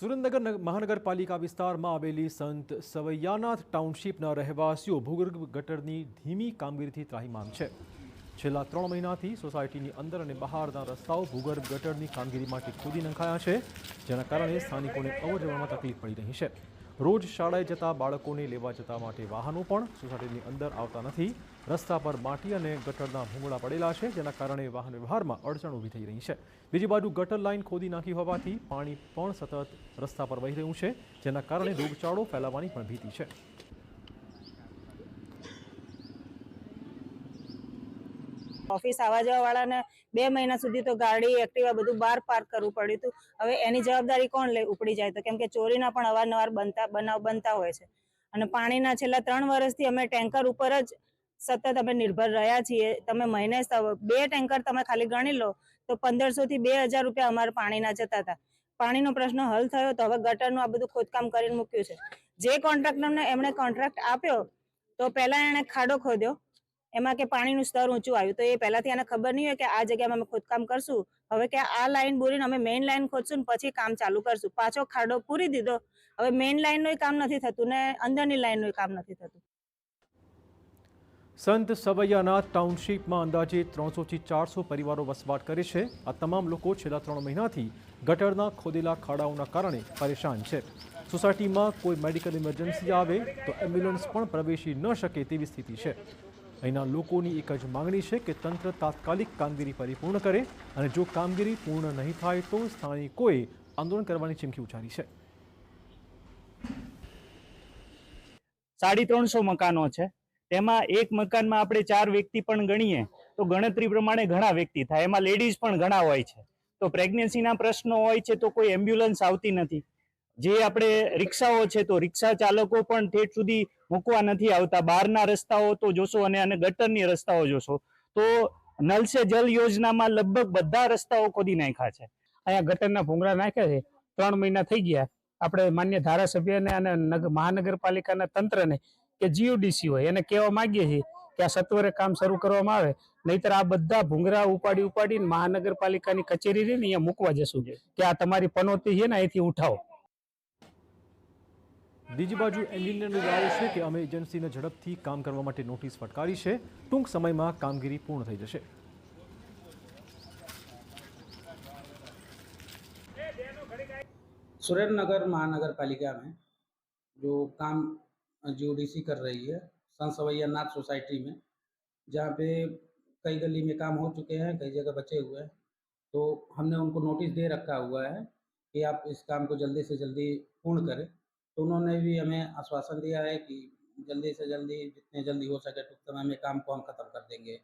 સુરેન્દ્રનગર મહાનગરપાલિકા વિસ્તારમાં આવેલી સંત સવૈયાનાથ ટાઉનશીપના રહેવાસીઓ ભૂગર્ભ ગટરની ધીમી કામગીરીથી ત્રાહિમામ છે। છેલ્લા 3 મહિનાથી સોસાયટીની અંદર અને બહારના રસ્તાઓ ભૂગર્ભ ગટરની કામગીરી માટે ખોદી નંખાયા છે, જેના કારણે સ્થાનિકોને અવરજવરમાં તકલીફ પડી રહી છે। રોજ શાળાએ જતા બાળકોને લેવા જતા માટે વાહનો પણ સોસાયટીની અંદર આવતા નથી। રસ્તા પર માટી અને ગટરના ભૂંગળા પડેલા છે, જેના કારણે વાહન વ્યવહારમાં અડચણ ઊભી થઈ રહી છે। બીજી બાજુ ગટર લાઇન ખોદી નાખી હોવાથી પાણી પણ સતત રસ્તા પર વહી રહ્યું છે, જેના કારણે રોગચાળો ફેલાવાની પણ ભીતિ છે। ऑफिस आवा जवा वाला ने 2 महीना सुधी तो गाड़ी एक्टिवा बधु बार पार्क करवू पड्युं हतुं। हवे एनी जवाबदारी कोण ले उपड़ी जाय तो, केम के चोरीना पण अवारनवार बनाव बनता होय छे अने पाणीना छेल्ला 3 वर्षथी अमे टेंकर उपर ज सतत अमे निर्भर रह्या छीए। तमे महीने 2 टेंकर तमे खाली गणी लो तो 1500 થી 2000 રૂપિયા अमारा पाणीना जता हता। पाणीनो प्रश्न हल थयो तो हवे गटरनुं आ बधुं खोदकाम करीने मूक्युं छे। जे कॉन्ट्राक्टरने एमणे कॉन्ट्राक्ट आप्यो तो पहेला एणे खाडो खोद्यो, एमां के पाणीनुं स्तर ऊंचું આવ્યું તો એ પહેલાથી આને ખબર નહીં હોય કે આ જગ્યામાં અમે ખોદકામ કરશું। હવે કે આ લાઈન બોરીને અમે મેઇન લાઈન ખોદશું ને પછી કામ ચાલુ કરશું। પાછો ખાડો પૂરી દીધો, હવે મેઇન લાઈનનું કામ નથી થતું ને અંદરની લાઈનનું કામ નથી થતું। સંત સવૈયાનાથ ટાઉનશીપમાં અંદાજે 300 થી 400 પરિવારો વસવાટ કરે છે। આ તમામ લોકો છેલ્લા 3 મહિનાથી ગટરના ખોદેલા ખાડાઓના કારણે પરેશાન છે। સોસાયટીમાં કોઈ મેડિકલ ઇમરજન્સી આવે તો એમ્બ્યુલન્સ પણ પ્રવેશી ન શકે તેવી સ્થિતિ છે। અહીંના લોકોની એક જ માંગણી છે કે તંત્ર તાત્કાલિક કામગીરી પરિપૂર્ણ કરે અને જો કામગીરી પૂર્ણ નહીં થાય તો સ્થાનિકોએ આંદોલન કરવાની ચીમકી ઉચ્ચારી છે। 350 મકાનો છે, તેમાં એક મકાનમાં આપણે 4 વ્યક્તિ પણ ગણીએ તો ગણતરી પ્રમાણે ઘણા વ્યક્તિ થાય। એમાં લેડીઝ પણ ઘણા હોય છે, તો પ્રેગ્નન્સીના પ્રશ્નો હોય છે તો કોઈ એમ્બ્યુલન્સ આવતી નથી। જે આપણે રિક્ષાઓ છે તો રિક્ષા ચાલકો પણ ઠેઠ સુધી મૂકવા નથી આવતા। બહારના રસ્તાઓ તો જોશો અને ગટરની રસ્તાઓ જોશો તો નલ સે જલ યોજનામાં લગભગ બધા રસ્તાઓ ખોદી નાખ્યા છે। અહીંયા ગટરના ભૂંગળા નાખ્યા છે, 3 મહિના થઈ ગયા। આપણે માન્ય ધારાસભ્યને અને મહાનગરપાલિકાના તંત્રને કે જીયુડીસી હોય એને કહેવા માંગીએ છીએ કે આ સત્વરે કામ શરૂ કરવામાં આવે, નહીતર આ બધા ભૂંગળા ઉપાડીને મહાનગરપાલિકાની કચેરી રહીને અહીંયા મૂકવા જશું કે આ તમારી પનોતી છે ને અહીંથી ઉઠાવો। બીજી બાજુ એન્જિનિયરનો દાવો છે કે અમે એજન્સીને ઝડપથી કામ કરવા માટે નોટિસ ફટકારી છે। ટૂંક સમયમાં કામગીરી પૂર્ણ થઈ જશે। सुरेंद्रनगर महानगर पालिका में जो काम जीओडीसी कर रही है संत सवैयानाथ सोसाइटी में, जहाँ पे कई गली में काम हो चुके हैं, कई जगह बचे हुए हैं, तो हमने उनको नोटिस दे रखा हुआ है कि आप इस काम को जल्दी से जल्दी पूर्ण करें। तो उन्होंने भी हमें आश्वासन दिया है कि जल्दी से जल्दी जितने जल्दी हो सके टूंक समय में काम को हम खत्म कर देंगे।